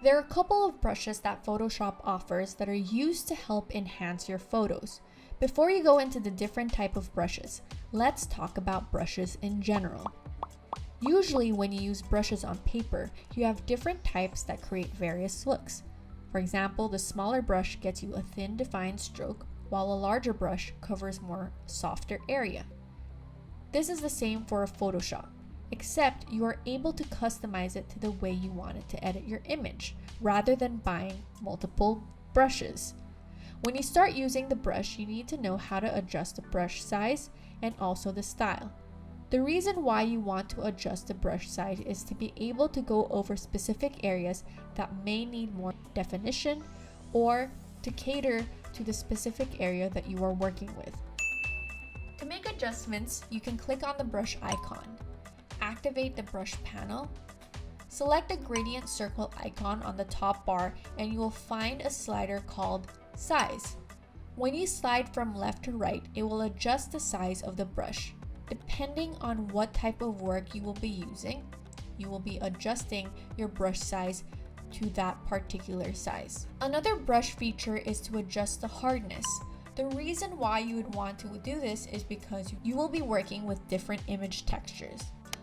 There are a couple of brushes that Photoshop offers that are used to help enhance your photos. Before you go into the different type of brushes, let's talk about brushes in general. Usually when you use brushes on paper, you have different types that create various looks. For example, the smaller brush gets you a thin defined stroke, while a larger brush covers more softer area. This is the same for a Photoshop, except you are able to customize it to the way you want it to edit your image, rather than buying multiple brushes. When you start using the brush, you need to know how to adjust the brush size and also the style. The reason why you want to adjust the brush size is to be able to go over specific areas that may need more definition or to cater to the specific area that you are working with. To make adjustments, you can click on the brush icon, activate the brush panel, select the gradient circle icon on the top bar, and you will find a slider called Size. When you slide from left to right, it will adjust the size of the brush. Depending on what type of work you will be using, you will be adjusting your brush size to that particular size. Another brush feature is to adjust the hardness. The reason why you would want to do this is because you will be working with different image textures.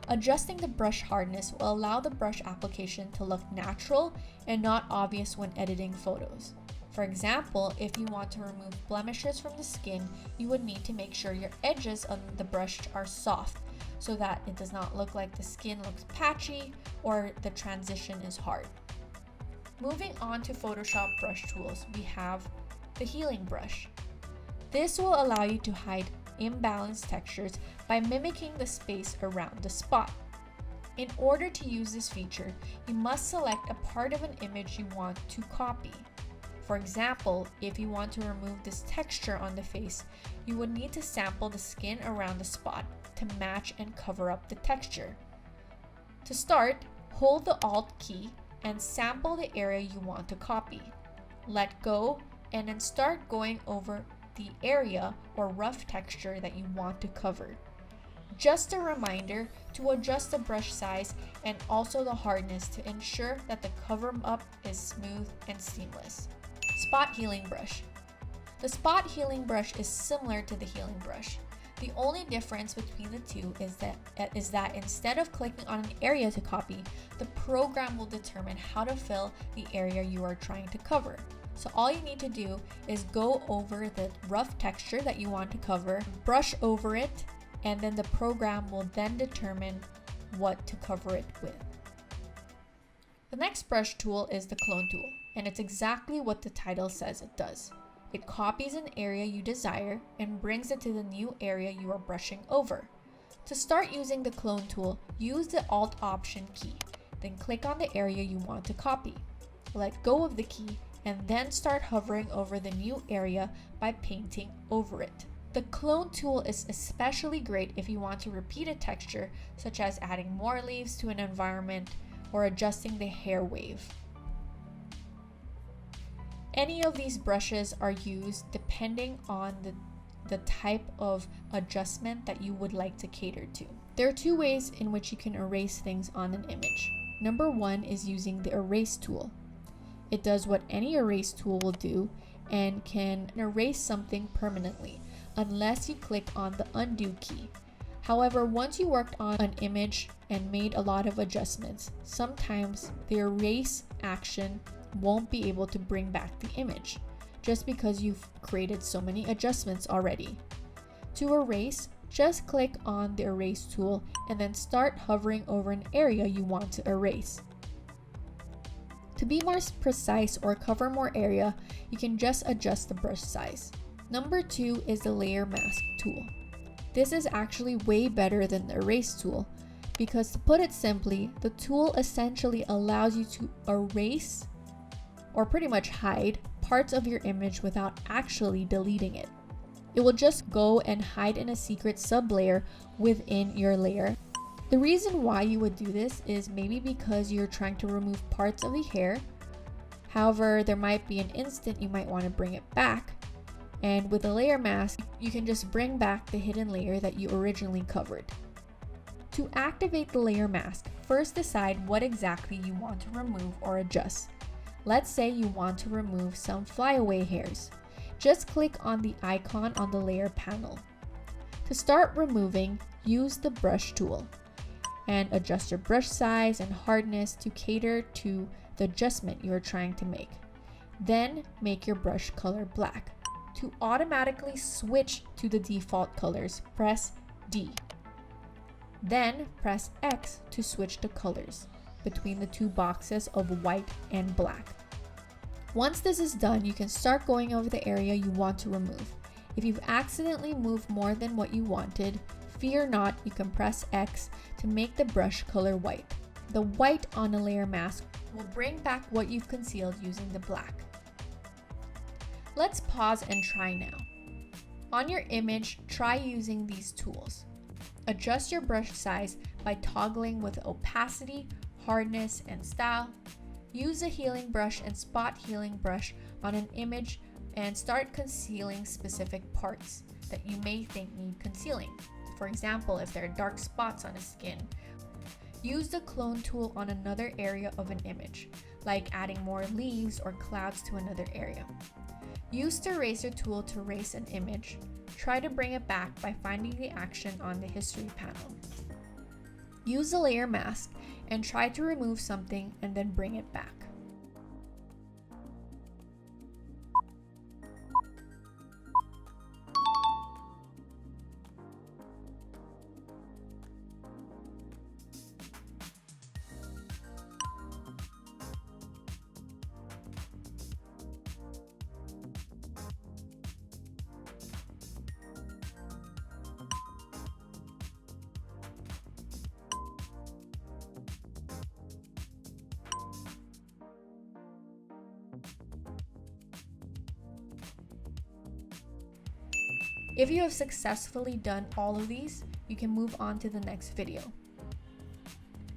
Adjusting the brush hardness will allow the brush application to look natural and not obvious when editing photos. For example, if you want to remove blemishes from the skin, you would need to make sure your edges on the brush are soft so that it does not look like the skin looks patchy or the transition is hard. Moving on to Photoshop brush tools, we have the healing brush. This will allow you to hide imbalanced textures by mimicking the space around the spot. In order to use this feature, you must select a part of an image you want to copy. For example, if you want to remove this texture on the face, you would need to sample the skin around the spot to match and cover up the texture. To start, hold the Alt key and sample the area you want to copy. Let go and then start going over the area or rough texture that you want to cover. Just a reminder to adjust the brush size and also the hardness to ensure that the cover up is smooth and seamless. Spot healing brush. The spot healing brush is similar to the healing brush. The only difference between the two is that instead of clicking on an area to copy, the program will determine how to fill the area you are trying to cover. So all you need to do is go over the rough texture that you want to cover, brush over it, and then the program will then determine what to cover it with. The next brush tool is the clone tool, and it's exactly what the title says it does. It copies an area you desire and brings it to the new area you are brushing over. To start using the clone tool, use the Alt Option key, then click on the area you want to copy. Let go of the key and then start hovering over the new area by painting over it. The clone tool is especially great if you want to repeat a texture, such as adding more leaves to an environment or adjusting the hair wave. Any of these brushes are used depending on the type of adjustment that you would like to cater to. There are two ways in which you can erase things on an image. Number one is using the erase tool. It does what any erase tool will do and can erase something permanently unless you click on the undo key. However, once you worked on an image and made a lot of adjustments, sometimes the erase action won't be able to bring back the image just because you've created so many adjustments already. To erase, just click on the erase tool and then start hovering over an area you want to erase. To be more precise or cover more area, you can just adjust the brush size. Number two is the layer mask tool. This is actually way better than the erase tool because, to put it simply, the tool essentially allows you to erase or pretty much hide parts of your image without actually deleting it. It will just go and hide in a secret sublayer within your layer. The reason why you would do this is maybe because you're trying to remove parts of the hair. However, there might be an instant you might want to bring it back. And with a layer mask, you can just bring back the hidden layer that you originally covered. To activate the layer mask, first decide what exactly you want to remove or adjust. Let's say you want to remove some flyaway hairs. Just click on the icon on the layer panel. To start removing, use the brush tool and adjust your brush size and hardness to cater to the adjustment you are trying to make. Then make your brush color black. To automatically switch to the default colors, press D. Then press X to switch the colors between the two boxes of white and black. Once this is done, you can start going over the area you want to remove. If you've accidentally moved more than what you wanted, fear not, you can press X to make the brush color white. The white on a layer mask will bring back what you've concealed using the black. Let's pause and try now. On your image, try using these tools. Adjust your brush size by toggling with opacity, hardness, and style. Use a healing brush and spot healing brush on an image and start concealing specific parts that you may think need concealing. For example, if there are dark spots on a skin. Use the clone tool on another area of an image, like adding more leaves or clouds to another area. Use the eraser tool to erase an image. Try to bring it back by finding the action on the history panel. Use the layer mask and try to remove something and then bring it back. If you have successfully done all of these, you can move on to the next video.